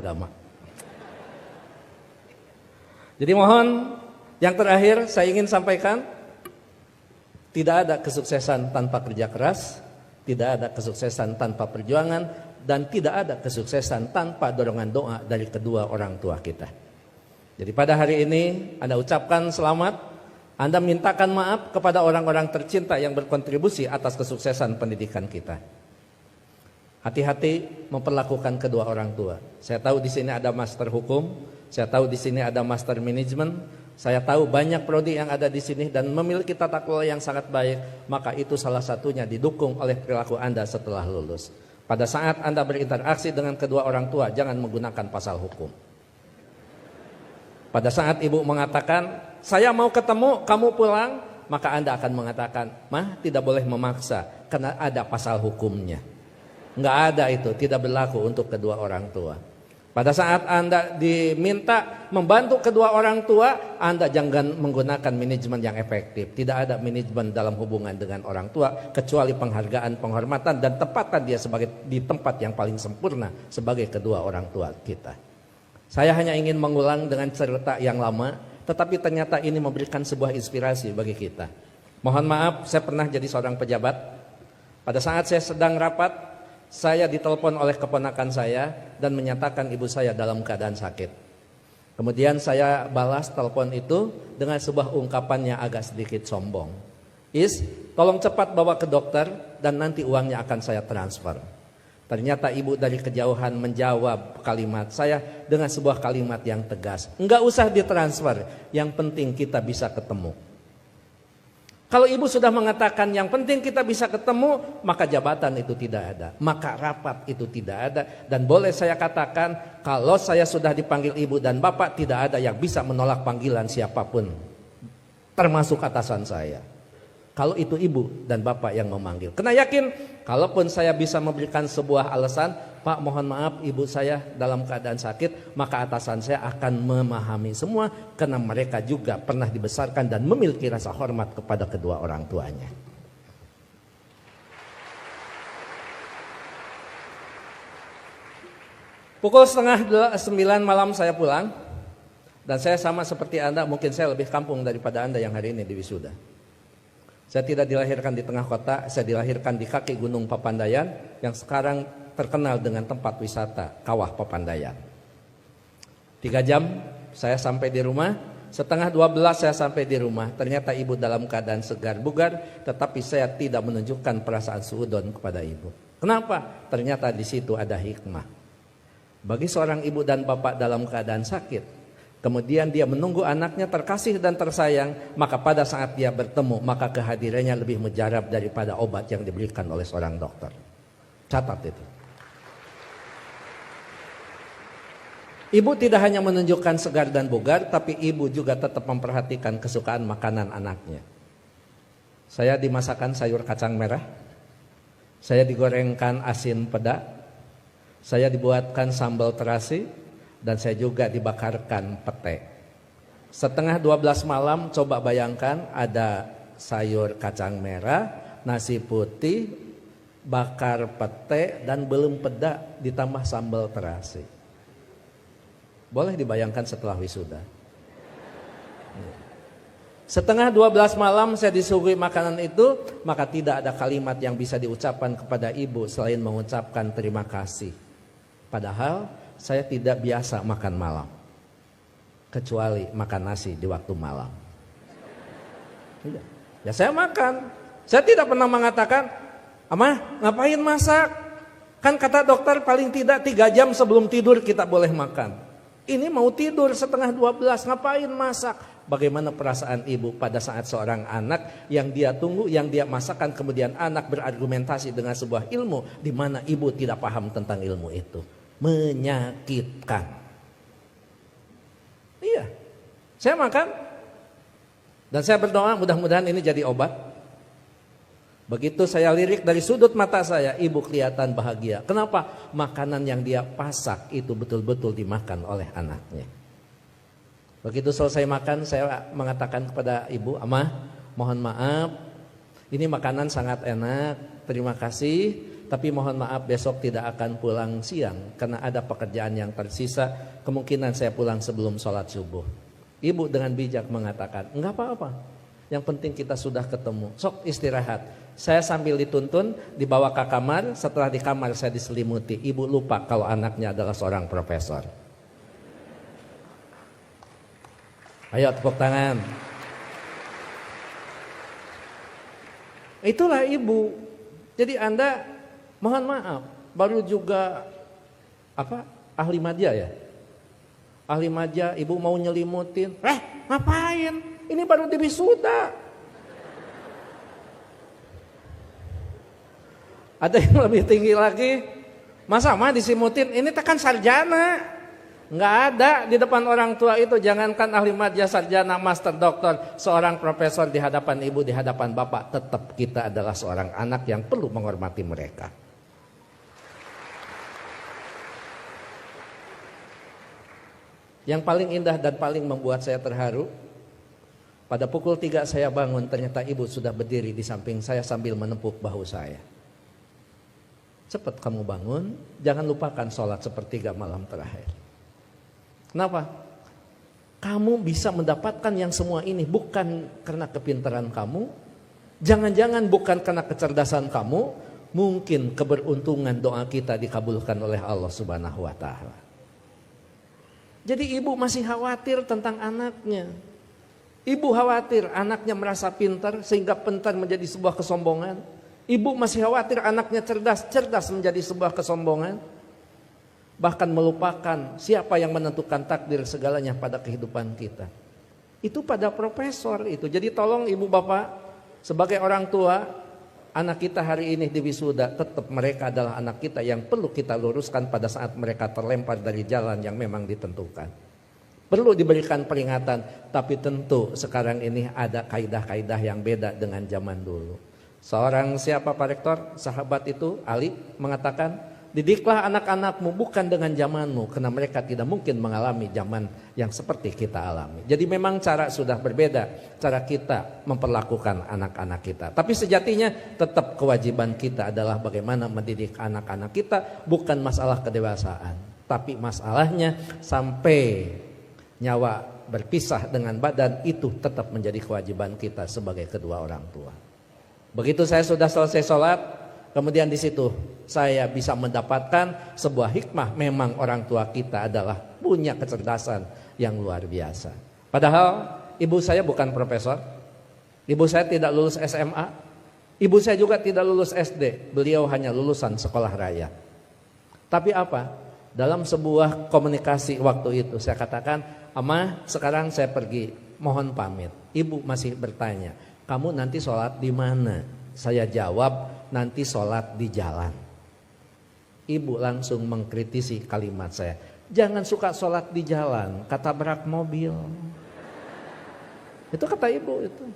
agama. Jadi mohon, yang terakhir saya ingin sampaikan, tidak ada kesuksesan tanpa kerja keras, tidak ada kesuksesan tanpa perjuangan, dan tidak ada kesuksesan tanpa dorongan doa dari kedua orang tua kita. Jadi pada hari ini Anda ucapkan selamat, Anda mintakan maaf kepada orang-orang tercinta yang berkontribusi atas kesuksesan pendidikan kita. Hati-hati memperlakukan kedua orang tua. Saya tahu di sini ada master hukum, saya tahu di sini ada master manajemen, saya tahu banyak prodi yang ada di sini dan memiliki tata kelola yang sangat baik, maka itu salah satunya didukung oleh perilaku Anda setelah lulus. Pada saat Anda berinteraksi dengan kedua orang tua, jangan menggunakan pasal hukum. Pada saat ibu mengatakan, saya mau ketemu, kamu pulang, maka Anda akan mengatakan, "Mah, tidak boleh memaksa, karena ada pasal hukumnya." Enggak ada itu, tidak berlaku untuk kedua orang tua. Pada saat Anda diminta membantu kedua orang tua, Anda jangan menggunakan manajemen yang efektif. Tidak ada manajemen dalam hubungan dengan orang tua, kecuali penghargaan, penghormatan, dan tempatkan dia di tempat yang paling sempurna sebagai kedua orang tua kita. Saya hanya ingin mengulang dengan cerita yang lama, tetapi ternyata ini memberikan sebuah inspirasi bagi kita. Mohon maaf, saya pernah jadi seorang pejabat. Pada saat saya sedang rapat, saya ditelepon oleh keponakan saya dan menyatakan ibu saya dalam keadaan sakit. Kemudian saya balas telepon itu dengan sebuah ungkapan yang agak sedikit sombong. Tolong cepat bawa ke dokter dan nanti uangnya akan saya transfer. Ternyata ibu dari kejauhan menjawab kalimat saya dengan sebuah kalimat yang tegas. Enggak usah ditransfer, yang penting kita bisa ketemu. Kalau ibu sudah mengatakan yang penting kita bisa ketemu, maka jabatan itu tidak ada, maka rapat itu tidak ada. Dan boleh saya katakan, kalau saya sudah dipanggil ibu dan bapak, tidak ada yang bisa menolak panggilan siapapun, termasuk atasan saya. Kalau itu ibu dan bapak yang memanggil, kena yakin, kalaupun saya bisa memberikan sebuah alasan, Pak mohon maaf ibu saya dalam keadaan sakit, maka atasan saya akan memahami semua, karena mereka juga pernah dibesarkan dan memiliki rasa hormat kepada kedua orang tuanya. Pukul 8:30 malam saya pulang, dan saya sama seperti Anda, mungkin saya lebih kampung daripada Anda yang hari ini di wisuda. Saya tidak dilahirkan di tengah kota, saya dilahirkan di kaki Gunung Papandayan yang sekarang terkenal dengan tempat wisata Kawah Papandayan. 3 jam saya sampai di rumah, 11:30 saya sampai di rumah. Ternyata ibu dalam keadaan segar bugar, tetapi saya tidak menunjukkan perasaan suudon kepada ibu. Kenapa? Ternyata di situ ada hikmah. Bagi seorang ibu dan bapak dalam keadaan sakit, kemudian dia menunggu anaknya terkasih dan tersayang, maka pada saat dia bertemu, maka kehadirannya lebih mujarab daripada obat yang diberikan oleh seorang dokter. Catat itu. Ibu tidak hanya menunjukkan segar dan bugar, tapi ibu juga tetap memperhatikan kesukaan makanan anaknya. Saya dimasakkan sayur kacang merah, saya digorengkan asin peda, saya dibuatkan sambal terasi, dan saya juga dibakarkan pete. 11:30 malam, coba bayangkan ada sayur kacang merah, nasi putih, bakar pete, dan belum peda ditambah sambal terasi. Boleh dibayangkan setelah wisuda. 11:30 malam saya disuguhi makanan itu, maka tidak ada kalimat yang bisa diucapkan kepada ibu selain mengucapkan terima kasih. Padahal saya tidak biasa makan malam, kecuali makan nasi di waktu malam. Ya saya makan. Saya tidak pernah mengatakan, "Amah, ngapain masak? Kan kata dokter paling tidak 3 jam sebelum tidur kita boleh makan." Ini mau tidur 11:30, ngapain masak? Bagaimana perasaan ibu pada saat seorang anak yang dia tunggu, yang dia masakan, kemudian anak berargumentasi dengan sebuah ilmu di mana ibu tidak paham tentang ilmu itu? Menyakitkan. Iya, saya makan dan saya berdoa mudah-mudahan ini jadi obat. Begitu saya lirik dari sudut mata saya, ibu kelihatan bahagia. Kenapa? Makanan yang dia pasak itu betul-betul dimakan oleh anaknya. Begitu selesai makan, saya mengatakan kepada ibu, "Amah, mohon maaf, ini makanan sangat enak, terima kasih. tapi mohon maaf besok tidak akan pulang siang karena ada pekerjaan yang tersisa. Kemungkinan saya pulang sebelum sholat subuh. Ibu dengan bijak mengatakan, enggak apa-apa. Yang penting kita sudah ketemu. Sok istirahat. Saya sambil dituntun dibawa ke kamar. Setelah di kamar saya diselimuti. Ibu lupa kalau anaknya adalah seorang profesor. Ayo tepuk tangan. Itulah ibu. Jadi Anda mohon maaf, baru juga ahli madya ya? Ahli madya, ibu mau nyelimutin. Ngapain? Ini baru di wisuda. Ada yang lebih tinggi lagi. Masa mah disimutin? Ini tekan sarjana. Nggak ada di depan orang tua itu. Jangankan ahli madya, sarjana, master, doktor, seorang profesor di hadapan ibu, di hadapan bapak, tetap kita adalah seorang anak yang perlu menghormati mereka. Yang paling indah dan paling membuat saya terharu, pada pukul 3 saya bangun, ternyata ibu sudah berdiri di samping saya sambil menepuk bahu saya. Cepat kamu bangun, jangan lupakan sholat sepertiga malam terakhir. Kenapa? Kamu bisa mendapatkan yang semua ini bukan karena kepintaran kamu, jangan-jangan bukan karena kecerdasan kamu, mungkin keberuntungan doa kita dikabulkan oleh Allah Subhanahu wa Ta'ala. Jadi ibu masih khawatir tentang anaknya. Ibu khawatir anaknya merasa pintar sehingga pintar menjadi sebuah kesombongan. Ibu masih khawatir anaknya cerdas, cerdas menjadi sebuah kesombongan. Bahkan melupakan siapa yang menentukan takdir segalanya pada kehidupan kita. Itu pada profesor itu. Jadi tolong ibu bapak, sebagai orang tua, anak kita hari ini di wisuda, tetap mereka adalah anak kita yang perlu kita luruskan pada saat mereka terlempar dari jalan yang memang ditentukan. Perlu diberikan peringatan, tapi tentu sekarang ini ada kaidah-kaidah yang beda dengan zaman dulu. Seorang siapa Pak Rektor? Sahabat itu, Ali, mengatakan, didiklah anak-anakmu bukan dengan zamanmu, karena mereka tidak mungkin mengalami zaman yang seperti kita alami. Jadi memang cara sudah berbeda, cara kita memperlakukan anak-anak kita. Tapi sejatinya tetap kewajiban kita adalah bagaimana mendidik anak-anak kita, bukan masalah kedewasaan. Tapi masalahnya sampai nyawa berpisah dengan badan, itu tetap menjadi kewajiban kita sebagai kedua orang tua. Begitu saya sudah selesai sholat, kemudian di situ saya bisa mendapatkan sebuah hikmah. Memang orang tua kita adalah punya kecerdasan yang luar biasa. Padahal ibu saya bukan profesor, ibu saya tidak lulus SMA, ibu saya juga tidak lulus SD. Beliau hanya lulusan sekolah raya. Tapi apa? Dalam sebuah komunikasi waktu itu saya katakan, Ama sekarang saya pergi, mohon pamit. Ibu masih bertanya, kamu nanti sholat di mana? Saya jawab, nanti sholat di jalan. Ibu langsung mengkritisi kalimat saya. Jangan suka sholat di jalan, ketabrak mobil. Itu kata ibu itu.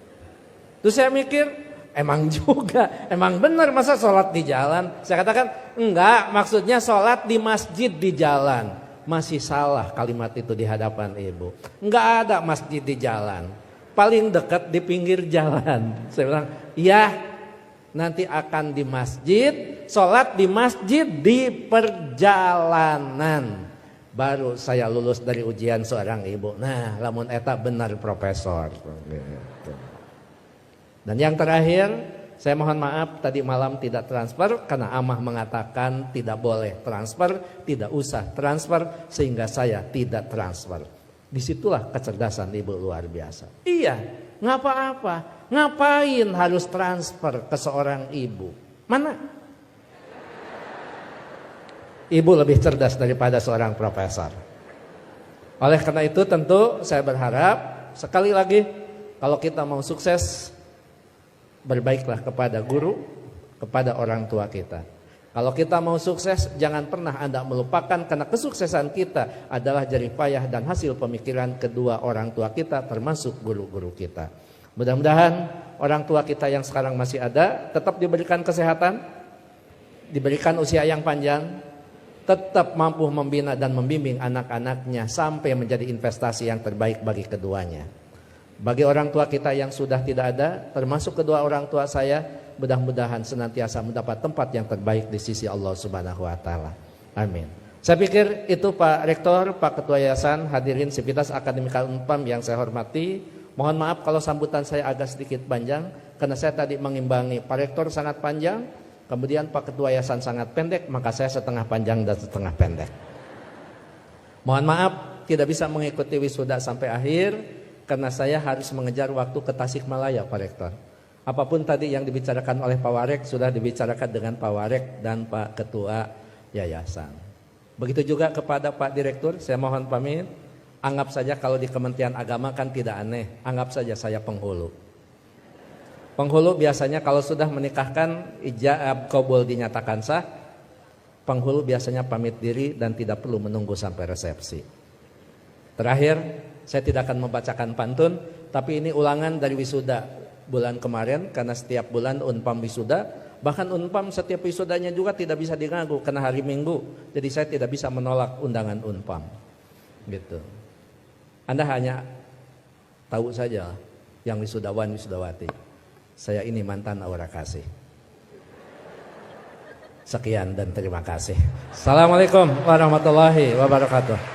Terus saya mikir, emang juga, emang benar masa sholat di jalan? Saya katakan, enggak, maksudnya sholat di masjid di jalan. Masih salah kalimat itu di hadapan ibu. Enggak ada masjid di jalan. Paling dekat di pinggir jalan. Saya bilang, iya. Nanti akan di masjid, sholat di masjid di perjalanan. Baru saya lulus dari ujian seorang ibu. Nah, lamun eta benar profesor. Dan yang terakhir, saya mohon maaf tadi malam tidak transfer karena Amah mengatakan tidak boleh transfer, tidak usah transfer, sehingga saya tidak transfer. Disitulah kecerdasan ibu luar biasa. Iya, nggak apa-apa. Ngapain harus transfer ke seorang ibu? Mana? Ibu lebih cerdas daripada seorang profesor. Oleh karena itu tentu saya berharap sekali lagi kalau kita mau sukses, berbaiklah kepada guru, kepada orang tua kita. Kalau kita mau sukses, jangan pernah Anda melupakan karena kesuksesan kita adalah jerih payah dan hasil pemikiran kedua orang tua kita termasuk guru-guru kita. Mudah-mudahan orang tua kita yang sekarang masih ada tetap diberikan kesehatan, diberikan usia yang panjang, tetap mampu membina dan membimbing anak-anaknya sampai menjadi investasi yang terbaik bagi keduanya. Bagi orang tua kita yang sudah tidak ada, termasuk kedua orang tua saya mudah-mudahan senantiasa mendapat tempat yang terbaik di sisi Allah Subhanahu wa taala. Amin. Saya pikir itu Pak Rektor, Pak Ketua Yayasan, hadirin Sivitas Akademika Unpam yang saya hormati. Mohon maaf kalau sambutan saya agak sedikit panjang karena saya tadi mengimbangi Pak Rektor sangat panjang, kemudian Pak Ketua Yayasan sangat pendek, maka saya setengah panjang dan setengah pendek. Mohon maaf tidak bisa mengikuti wisuda sampai akhir karena saya harus mengejar waktu ke Tasikmalaya Pak Rektor. Apapun tadi yang dibicarakan oleh Pak Warek sudah dibicarakan dengan Pak Warek dan Pak Ketua Yayasan. Begitu juga kepada Pak Direktur, saya mohon pamit. Anggap saja kalau di Kementerian Agama kan tidak aneh, anggap saja saya penghulu. Penghulu biasanya kalau sudah menikahkan ijab qabul dinyatakan sah, penghulu biasanya pamit diri dan tidak perlu menunggu sampai resepsi. Terakhir, saya tidak akan membacakan pantun, tapi ini ulangan dari wisuda bulan kemarin karena setiap bulan Unpam wisuda, bahkan Unpam setiap wisudanya juga tidak bisa diganggu karena hari Minggu. Jadi saya tidak bisa menolak undangan Unpam. Gitu. Anda hanya tahu saja yang wisudawan wisudawati. Saya ini mantan Aura Kasih. Sekian dan terima kasih. Assalamualaikum warahmatullahi wabarakatuh.